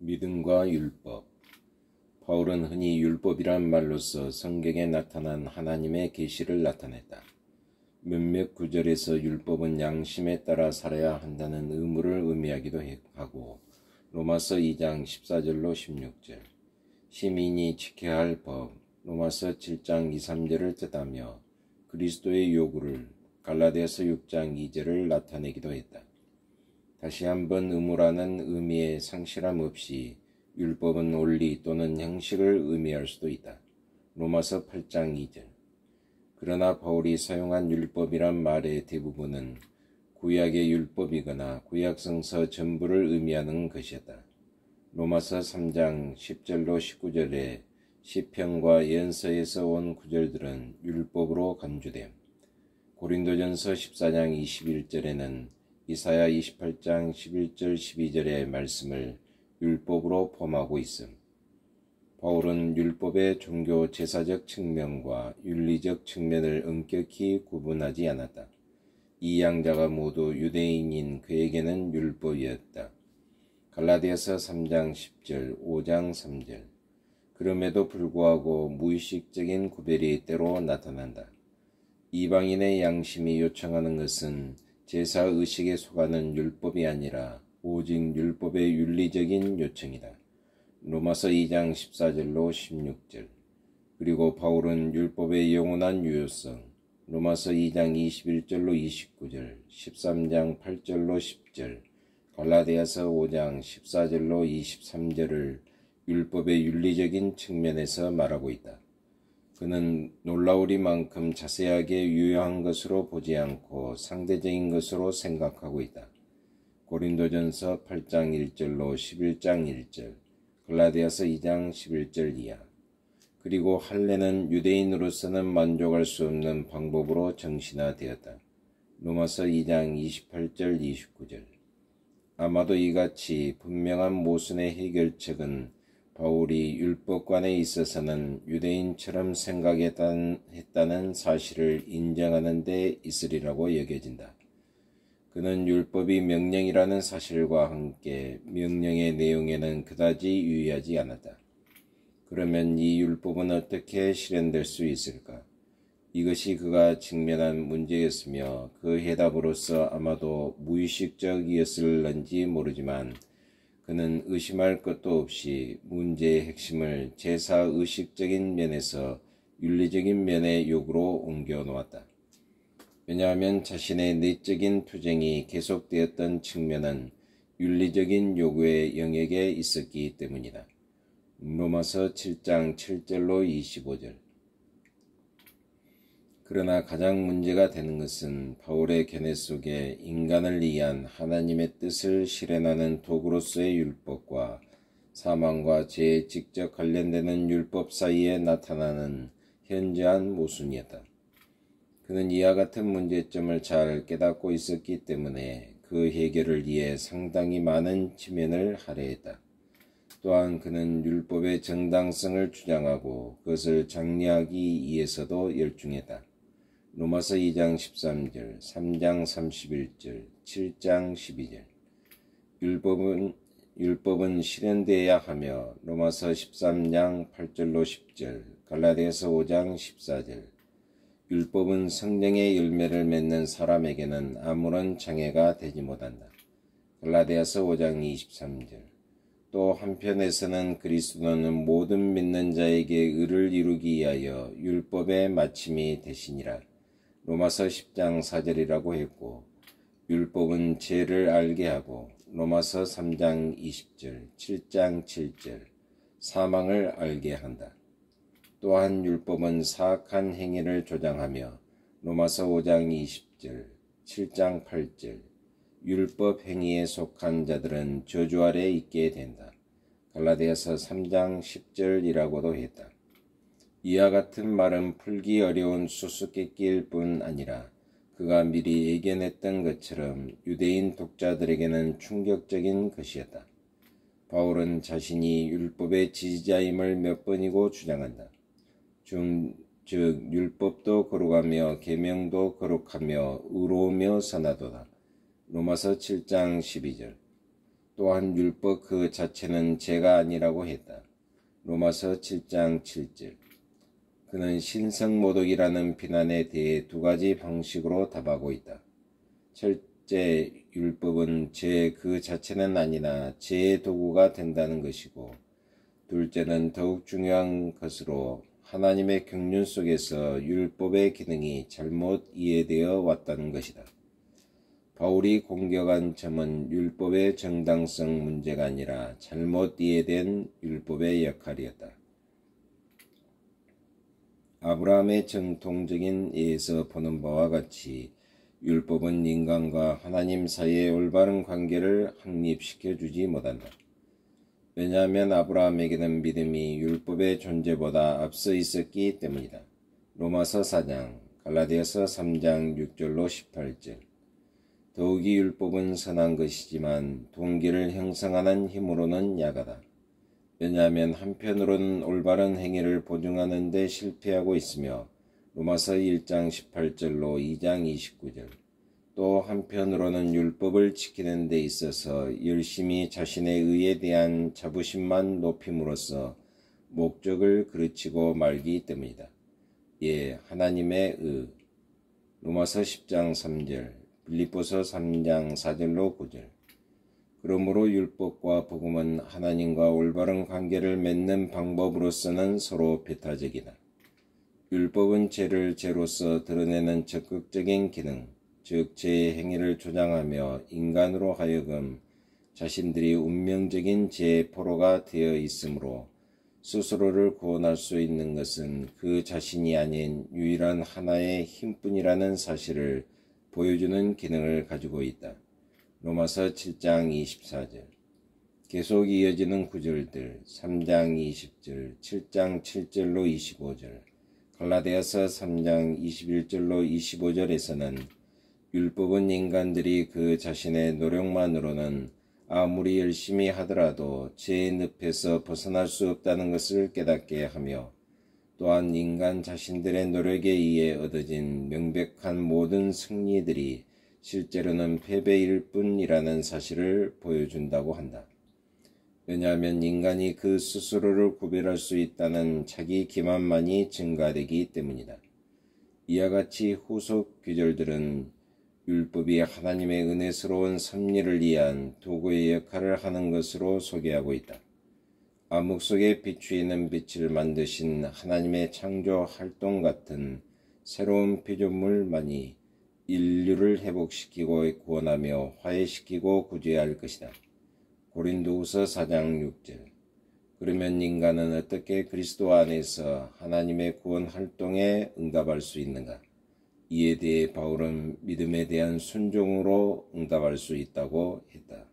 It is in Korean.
믿음과 율법. 바울은 흔히 율법이란 말로서 성경에 나타난 하나님의 계시를 나타냈다. 몇몇 구절에서 율법은 양심에 따라 살아야 한다는 의무를 의미하기도 하고, 로마서 2장 14절로 16절, 시민이 지켜야 할 법, 로마서 7장 2, 3절을 뜻하며 그리스도의 요구를 갈라디아서 6장 2절을 나타내기도 했다. 다시 한번 의무라는 의미의 상실함 없이 율법은 원리 또는 형식을 의미할 수도 있다. 로마서 8장 2절. 그러나 바울이 사용한 율법이란 말의 대부분은 구약의 율법이거나 구약성서 전부를 의미하는 것이었다. 로마서 3장 10절로 19절의 시편과 연서에서 온 구절들은 율법으로 간주됨. 고린도전서 14장 21절에는 이사야 28장 11절 12절의 말씀을 율법으로 포함하고 있음. 바울은 율법의 종교 제사적 측면과 윤리적 측면을 엄격히 구분하지 않았다. 이 양자가 모두 유대인인 그에게는 율법이었다. 갈라디아서 3장 10절, 5장 3절. 그럼에도 불구하고 무의식적인 구별이 때로 나타난다. 이방인의 양심이 요청하는 것은 제사의식에 속하는 율법이 아니라 오직 율법의 윤리적인 요청이다. 로마서 2장 14절로 16절. 그리고 바울은 율법의 영원한 유효성, 로마서 2장 21절로 29절, 13장 8절로 10절, 갈라디아서 5장 14절로 23절을 율법의 윤리적인 측면에서 말하고 있다. 그는 놀라우리만큼 자세하게 유효한 것으로 보지 않고 상대적인 것으로 생각하고 있다. 고린도전서 8장 1절로 11장 1절, 갈라디아서 2장 11절 이하. 그리고 할례는 유대인으로서는 만족할 수 없는 방법으로 정신화되었다. 로마서 2장 28절 29절. 아마도 이같이 분명한 모순의 해결책은 바울이 율법관에 있어서는 유대인처럼 생각했다는 사실을 인정하는 데 있으리라고 여겨진다. 그는 율법이 명령이라는 사실과 함께 명령의 내용에는 그다지 유의하지 않았다. 그러면 이 율법은 어떻게 실현될 수 있을까? 이것이 그가 직면한 문제였으며 그 해답으로서 아마도 무의식적이었을런지 모르지만 그는 의심할 것도 없이 문제의 핵심을 제사의식적인 면에서 윤리적인 면의 요구로 옮겨 놓았다. 왜냐하면 자신의 내적인 투쟁이 계속되었던 측면은 윤리적인 요구의 영역에 있었기 때문이다. 로마서 7장 7절로 25절. 그러나 가장 문제가 되는 것은 바울의 견해 속에 인간을 위한 하나님의 뜻을 실현하는 도구로서의 율법과 사망과 죄에 직접 관련되는 율법 사이에 나타나는 현저한 모순이었다. 그는 이와 같은 문제점을 잘 깨닫고 있었기 때문에 그 해결을 위해 상당히 많은 지면을 할애했다. 또한 그는 율법의 정당성을 주장하고 그것을 장려하기 위해서도 열중했다. 로마서 2장 13절, 3장 31절, 7장 12절. 율법은 실현되어야 하며 로마서 13장 8절로 10절, 갈라디아서 5장 14절. 율법은 성령의 열매를 맺는 사람에게는 아무런 장애가 되지 못한다. 갈라디아서 5장 23절. 또 한편에서는 그리스도는 모든 믿는 자에게 의를 이루기 위하여 율법의 마침이 되시니라. 로마서 10장 4절이라고 했고, 율법은 죄를 알게 하고 로마서 3장 20절, 7장 7절, 사망을 알게 한다. 또한 율법은 사악한 행위를 조장하며 로마서 5장 20절, 7장 8절, 율법 행위에 속한 자들은 저주 아래 있게 된다. 갈라디아서 3장 10절이라고도 했다. 이와 같은 말은 풀기 어려운 수수께끼일 뿐 아니라 그가 미리 예견했던 것처럼 유대인 독자들에게는 충격적인 것이었다. 바울은 자신이 율법의 지지자임을 몇 번이고 주장한다. 즉 율법도 거룩하며 계명도 거룩하며 의로우며 선하도다. 로마서 7장 12절. 또한 율법 그 자체는 죄가 아니라고 했다. 로마서 7장 7절. 그는 신성모독이라는 비난에 대해 두 가지 방식으로 답하고 있다. 첫째, 율법은 죄 그 자체는 아니나 죄의 도구가 된다는 것이고, 둘째는 더욱 중요한 것으로 하나님의 경륜 속에서 율법의 기능이 잘못 이해되어 왔다는 것이다. 바울이 공격한 점은 율법의 정당성 문제가 아니라 잘못 이해된 율법의 역할이었다. 아브라함의 정통적인 예에서 보는 바와 같이 율법은 인간과 하나님 사이의 올바른 관계를 확립시켜 주지 못한다. 왜냐하면 아브라함에게는 믿음이 율법의 존재보다 앞서 있었기 때문이다. 로마서 4장, 갈라디아서 3장 6절로 18절. 더욱이 율법은 선한 것이지만 동기를 형성하는 힘으로는 약하다. 왜냐하면 한편으로는 올바른 행위를 보증하는 데 실패하고 있으며 로마서 1장 18절로 2장 29절. 또 한편으로는 율법을 지키는 데 있어서 열심히 자신의 의에 대한 자부심만 높임으로써 목적을 그르치고 말기 때문이다. 하나님의 의. 로마서 10장 3절, 빌립보서 3장 4절로 9절. 그러므로 율법과 복음은 하나님과 올바른 관계를 맺는 방법으로서는 서로 배타적이다. 율법은 죄를 죄로서 드러내는 적극적인 기능, 즉 죄의 행위를 조장하며 인간으로 하여금 자신들이 운명적인 죄의 포로가 되어 있으므로 스스로를 구원할 수 있는 것은 그 자신이 아닌 유일한 하나의 힘뿐이라는 사실을 보여주는 기능을 가지고 있다. 로마서 7장 24절. 계속 이어지는 구절들 3장 20절, 7장 7절로 25절, 갈라디아서 3장 21절로 25절에서는 율법은 인간들이 그 자신의 노력만으로는 아무리 열심히 하더라도 죄의 늪에서 벗어날 수 없다는 것을 깨닫게 하며 또한 인간 자신들의 노력에 의해 얻어진 명백한 모든 승리들이 실제로는 패배일 뿐이라는 사실을 보여준다고 한다. 왜냐하면 인간이 그 스스로를 구별할 수 있다는 자기 기만만이 증가되기 때문이다. 이와 같이 후속 구절들은 율법이 하나님의 은혜스러운 섭리를 위한 도구의 역할을 하는 것으로 소개하고 있다. 암흑 속에 비추이는 빛을 만드신 하나님의 창조 활동 같은 새로운 피조물만이 인류를 회복시키고 구원하며 화해시키고 구제할 것이다. 고린도후서 4장 6절. 그러면 인간은 어떻게 그리스도 안에서 하나님의 구원 활동에 응답할 수 있는가? 이에 대해 바울은 믿음에 대한 순종으로 응답할 수 있다고 했다.